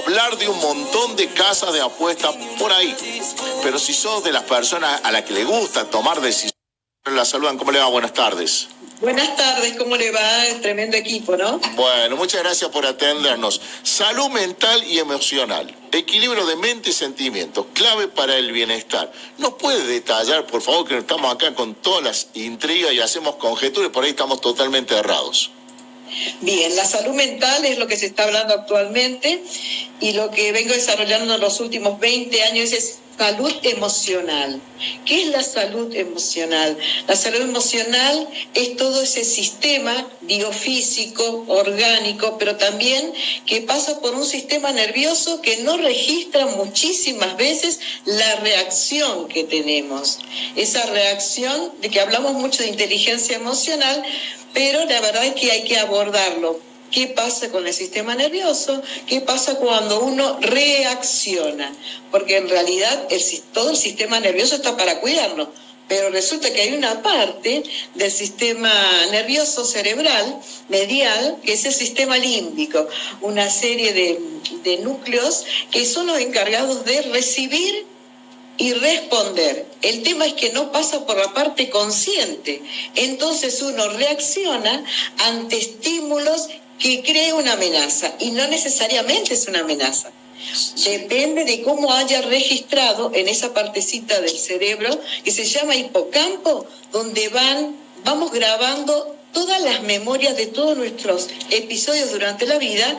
hablar de un montón de casas de apuestas por ahí. Pero si sos de las personas a las que le gusta tomar decisiones, la saludan. ¿Cómo le va? Buenas tardes. Buenas tardes, ¿cómo le va? Tremendo equipo, ¿no? Bueno, muchas gracias por atendernos. Salud mental y emocional, equilibrio de mente y sentimientos, clave para el bienestar. ¿Nos puede detallar, por favor, que estamos acá con todas las intrigas y hacemos conjeturas, por ahí estamos totalmente errados? Bien, la salud mental es lo que se está hablando actualmente y lo que vengo desarrollando en los últimos 20 años es salud emocional. ¿Qué es la salud emocional? La salud emocional es todo ese sistema biofísico, orgánico, pero también que pasa por un sistema nervioso que no registra muchísimas veces la reacción que tenemos. Esa reacción de que hablamos mucho de inteligencia emocional, pero la verdad es que hay que abordarlo. ¿Qué pasa con el sistema nervioso? ¿Qué pasa cuando uno reacciona? Porque en realidad todo el sistema nervioso está para cuidarnos, pero resulta que hay una parte del sistema nervioso cerebral, medial, que es el sistema límbico, una serie de núcleos que son los encargados de recibir y responder. El tema es que no pasa por la parte consciente. Entonces uno reacciona ante estímulos que cree una amenaza y no necesariamente es una amenaza. Depende de cómo haya registrado en esa partecita del cerebro que se llama hipocampo, donde vamos grabando todas las memorias de todos nuestros episodios durante la vida,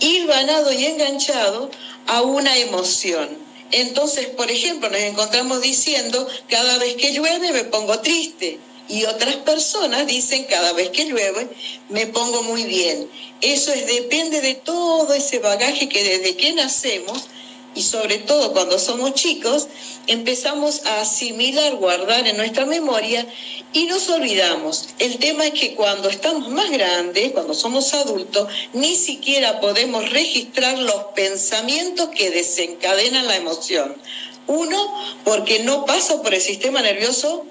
hilvanado y enganchado a una emoción. Entonces, por ejemplo, nos encontramos diciendo, cada vez que llueve me pongo triste. Y otras personas dicen, cada vez que llueve me pongo muy bien. Eso depende de todo ese bagaje que desde que nacemos, y sobre todo cuando somos chicos, empezamos a asimilar, guardar en nuestra memoria y nos olvidamos. El tema es que cuando estamos más grandes, cuando somos adultos, ni siquiera podemos registrar los pensamientos que desencadenan la emoción. Uno, porque no pasa por el sistema nervioso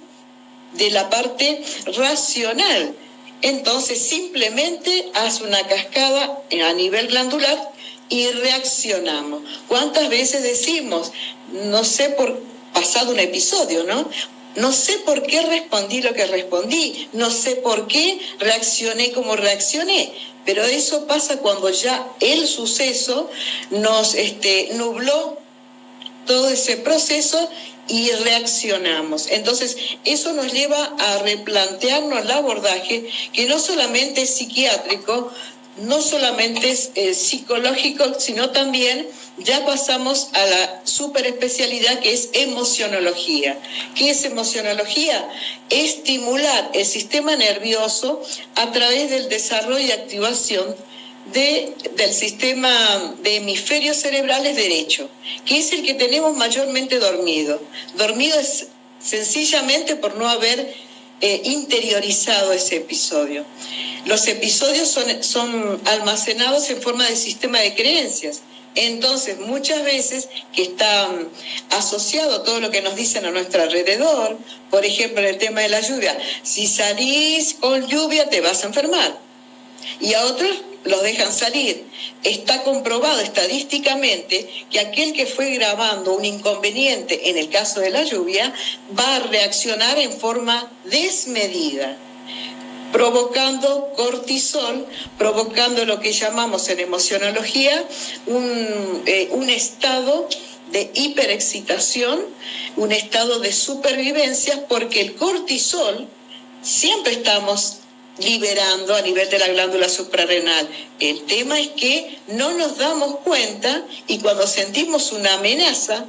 de la parte racional. Entonces simplemente hace una cascada a nivel glandular y reaccionamos. ¿Cuántas veces decimos, no sé por pasado un episodio, ¿no? No sé por qué respondí lo que respondí, no sé por qué reaccioné como reaccioné, pero eso pasa cuando ya el suceso nos nubló todo ese proceso y reaccionamos. Entonces, eso nos lleva a replantearnos el abordaje, que no solamente es psiquiátrico, no solamente es psicológico, sino también ya pasamos a la superespecialidad que es emocionología. ¿Qué es emocionología? Estimular el sistema nervioso a través del desarrollo y activación del sistema de hemisferios cerebrales derecho, que es el que tenemos mayormente dormido. Dormido es sencillamente por no haber interiorizado ese episodio. Los episodios son almacenados en forma de sistema de creencias. Entonces, muchas veces que está asociado a todo lo que nos dicen a nuestro alrededor, por ejemplo, en el tema de la lluvia, si salís con lluvia te vas a enfermar. Y a otros los dejan salir. Está comprobado estadísticamente que aquel que fue grabando un inconveniente, en el caso de la lluvia, va a reaccionar en forma desmedida, provocando cortisol, provocando lo que llamamos en emocionología un estado de hiperexcitación, un estado de supervivencia, porque el cortisol siempre estamos liberando a nivel de la glándula suprarrenal. El tema es que no nos damos cuenta y cuando sentimos una amenaza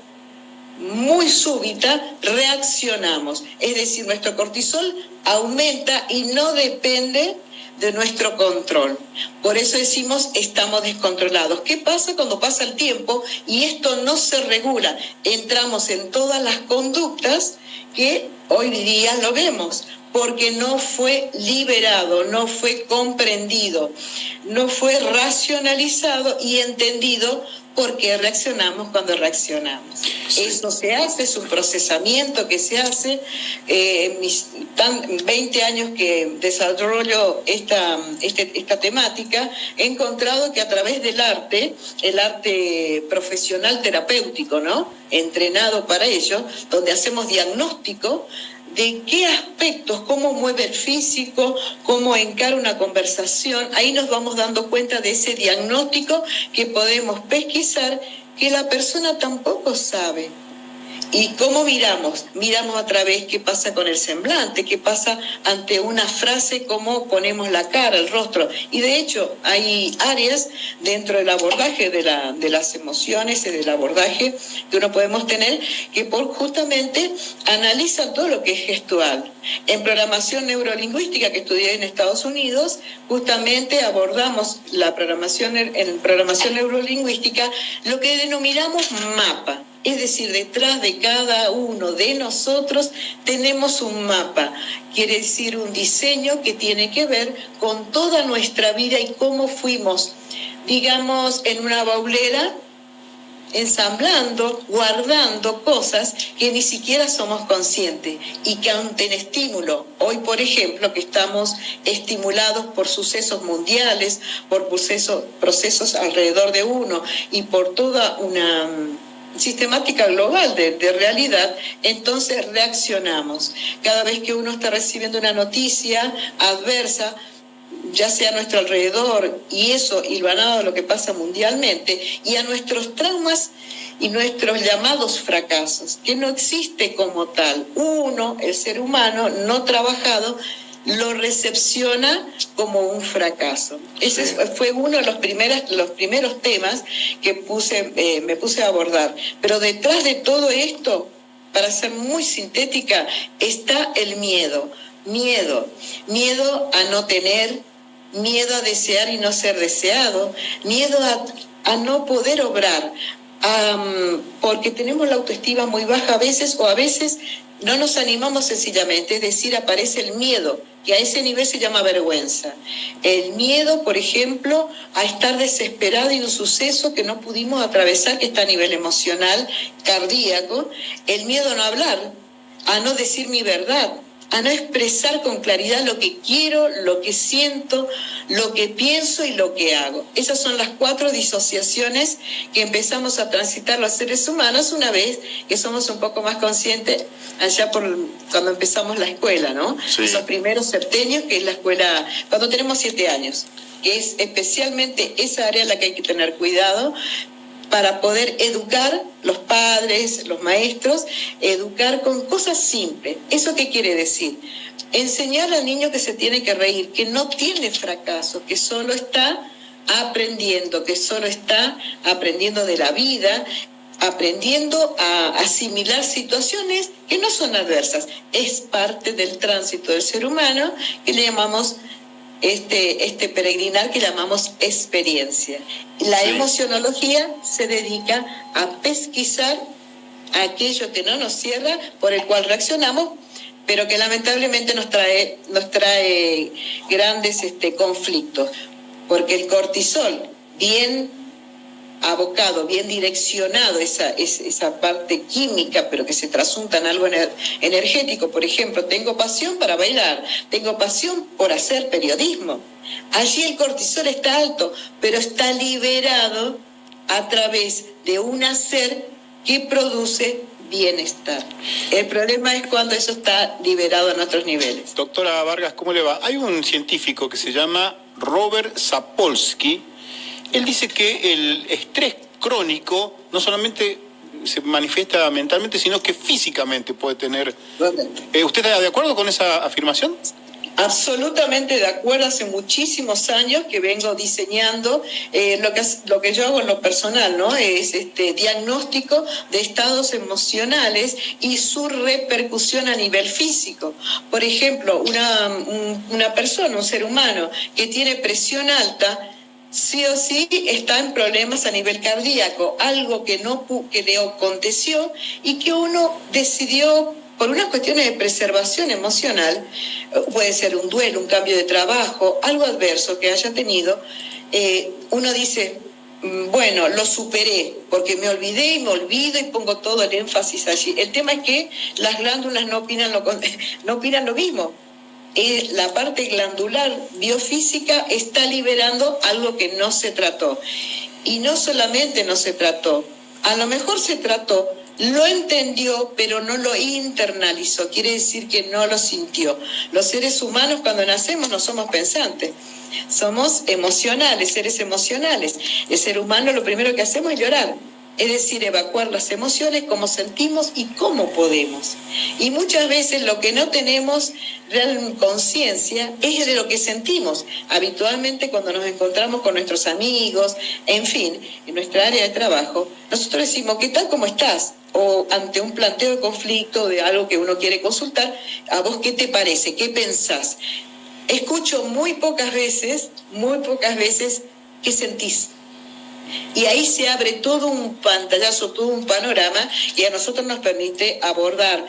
muy súbita, reaccionamos. Es decir, nuestro cortisol aumenta y no depende de nuestro control. Por eso decimos, estamos descontrolados. ¿Qué pasa cuando pasa el tiempo y esto no se regula? Entramos en todas las conductas que hoy día lo vemos, porque no fue liberado, no fue comprendido, no fue racionalizado y entendido por qué reaccionamos cuando reaccionamos. Sí. Eso se hace, es un procesamiento que se hace. En mis 20 años que desarrollo esta temática, he encontrado que a través del arte, el arte profesional terapéutico, ¿no?, entrenado para ello, donde hacemos diagnóstico de qué aspectos, cómo mueve el físico, cómo encara una conversación, ahí nos vamos dando cuenta de ese diagnóstico que podemos pesquisar, que la persona tampoco sabe. ¿Y cómo miramos? Miramos a través qué pasa con el semblante, qué pasa ante una frase, cómo ponemos la cara, el rostro. Y de hecho hay áreas dentro del abordaje de las emociones y del abordaje que uno podemos tener que justamente analizan todo lo que es gestual. En programación neurolingüística que estudié en Estados Unidos, justamente abordamos en programación neurolingüística lo que denominamos mapa. Es decir, detrás de cada uno de nosotros tenemos un mapa, quiere decir un diseño que tiene que ver con toda nuestra vida y cómo fuimos, digamos, en una baulera, ensamblando, guardando cosas que ni siquiera somos conscientes y que ante el estímulo, hoy por ejemplo que estamos estimulados por sucesos mundiales, por procesos alrededor de uno y por toda una sistemática global de realidad, entonces reaccionamos. Cada vez que uno está recibiendo una noticia adversa, ya sea a nuestro alrededor, y eso hilvanado a lo que pasa mundialmente, y a nuestros traumas y nuestros llamados fracasos, que no existe como tal. Uno, el ser humano no trabajado, lo recepciona como un fracaso. Ese fue uno de los primeros temas que me puse a abordar. Pero detrás de todo esto, para ser muy sintética, está el miedo. Miedo a no tener, miedo a desear y no ser deseado, miedo a no poder obrar, porque tenemos la autoestima muy baja a veces, o a veces no nos animamos sencillamente, es decir, aparece el miedo, que a ese nivel se llama vergüenza. El miedo, por ejemplo, a estar desesperado y un suceso que no pudimos atravesar, que está a nivel emocional, cardíaco. El miedo a no hablar, a no decir mi verdad, a no expresar con claridad lo que quiero, lo que siento, lo que pienso y lo que hago. Esas son las 4 disociaciones que empezamos a transitar los seres humanos una vez que somos un poco más conscientes allá cuando empezamos la escuela, ¿no? Sí. Esos primeros septenios, que es la escuela, cuando tenemos 7 años, que es especialmente esa área en la que hay que tener cuidado, para poder educar, los padres, los maestros, educar con cosas simples. ¿Eso qué quiere decir? Enseñar al niño que se tiene que reír, que no tiene fracaso, que solo está aprendiendo, de la vida, aprendiendo a asimilar situaciones que no son adversas. Es parte del tránsito del ser humano, que le llamamos este peregrinar, que llamamos experiencia. La emocionología se dedica a pesquisar aquello que no nos cierra, por el cual reaccionamos, pero que lamentablemente nos trae grandes conflictos, porque el cortisol, bien abocado, bien direccionado, esa parte química, pero que se trasunta en algo energético. Por ejemplo, tengo pasión para bailar, tengo pasión por hacer periodismo. Allí el cortisol está alto, pero está liberado a través de un hacer que produce bienestar. El problema es cuando eso está liberado en otros niveles. Doctora Vargas, ¿cómo le va? Hay un científico que se llama Robert Sapolsky. Él dice que el estrés crónico no solamente se manifiesta mentalmente, sino que físicamente puede tener... ¿Usted está de acuerdo con esa afirmación? Absolutamente de acuerdo. Hace muchísimos años que vengo diseñando lo que yo hago en lo personal, ¿no? Es diagnóstico de estados emocionales y su repercusión a nivel físico. Por ejemplo, una persona, un ser humano que tiene presión alta, sí o sí está en problemas a nivel cardíaco, algo que le aconteció y que uno decidió por unas cuestiones de preservación emocional, puede ser un duelo, un cambio de trabajo, algo adverso que haya tenido, uno dice, Bueno, lo superé, porque me olvidé y me olvido y pongo todo el énfasis allí. El tema es que las glándulas no opinan no opinan lo mismo. La parte glandular biofísica está liberando algo que no se trató. Y no solamente no se trató, a lo mejor se trató, lo entendió, pero no lo internalizó, quiere decir que no lo sintió. Los seres humanos cuando nacemos no somos pensantes, somos emocionales, seres emocionales. El ser humano lo primero que hacemos es llorar, es decir, evacuar las emociones, cómo sentimos y cómo podemos. Y muchas veces lo que no tenemos real conciencia es de lo que sentimos. Habitualmente cuando nos encontramos con nuestros amigos, en fin, en nuestra área de trabajo, nosotros decimos, ¿qué tal? ¿Cómo estás? O ante un planteo de conflicto, de algo que uno quiere consultar, ¿a vos qué te parece? ¿Qué pensás? Escucho muy pocas veces, ¿qué sentís? Y ahí se abre todo un pantallazo, todo un panorama que a nosotros nos permite abordar,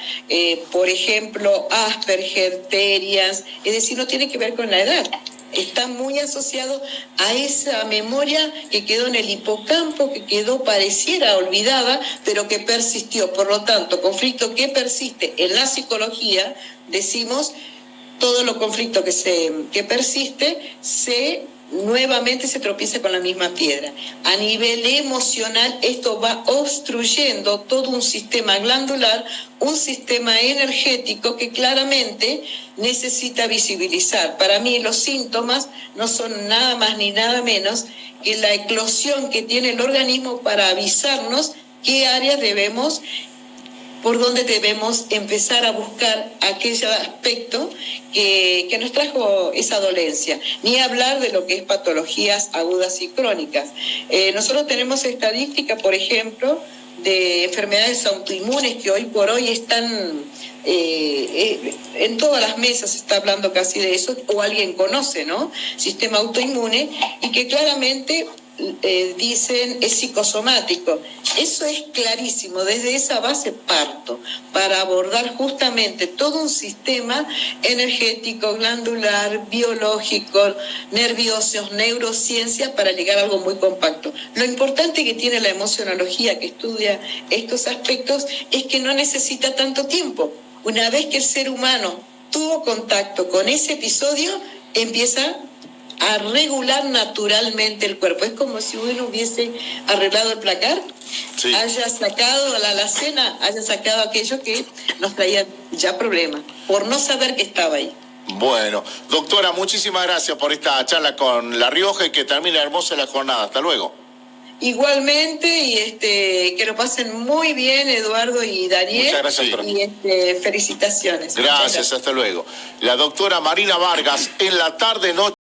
por ejemplo, Asperger, Terias, es decir, no tiene que ver con la edad. Está muy asociado a esa memoria que quedó en el hipocampo, que quedó pareciera olvidada, pero que persistió. Por lo tanto, conflicto que persiste en la psicología, decimos, todo lo conflicto que persiste nuevamente se tropieza con la misma piedra. A nivel emocional, esto va obstruyendo todo un sistema glandular, un sistema energético que claramente necesita visibilizar. Para mí los síntomas no son nada más ni nada menos que la eclosión que tiene el organismo para avisarnos qué áreas por donde debemos empezar a buscar aquel aspecto que nos trajo esa dolencia, ni hablar de lo que es patologías agudas y crónicas. Nosotros tenemos estadística, por ejemplo, de enfermedades autoinmunes que hoy por hoy están en todas las mesas, se está hablando casi de eso, o alguien conoce, ¿no? Sistema autoinmune, y que claramente dicen es psicosomático. Eso es clarísimo, desde esa base parto para abordar justamente todo un sistema energético, glandular, biológico, nerviosos, neurociencias, para llegar a algo muy compacto. Lo importante que tiene la emocionología, que estudia estos aspectos, es que no necesita tanto tiempo. Una vez que el ser humano tuvo contacto con ese episodio, empieza a regular naturalmente el cuerpo. Es como si uno hubiese arreglado el placar, sí, haya sacado a la alacena, haya sacado aquello que nos traía ya problemas, por no saber que estaba ahí. Bueno, doctora, muchísimas gracias por esta charla con La Rioja y que termine hermosa la jornada. Hasta luego. Igualmente, y que lo pasen muy bien, Eduardo y Daniel. Muchas gracias, doctora. Y felicitaciones. Gracias, hasta luego. La doctora Marina Vargas, en la tarde-noche.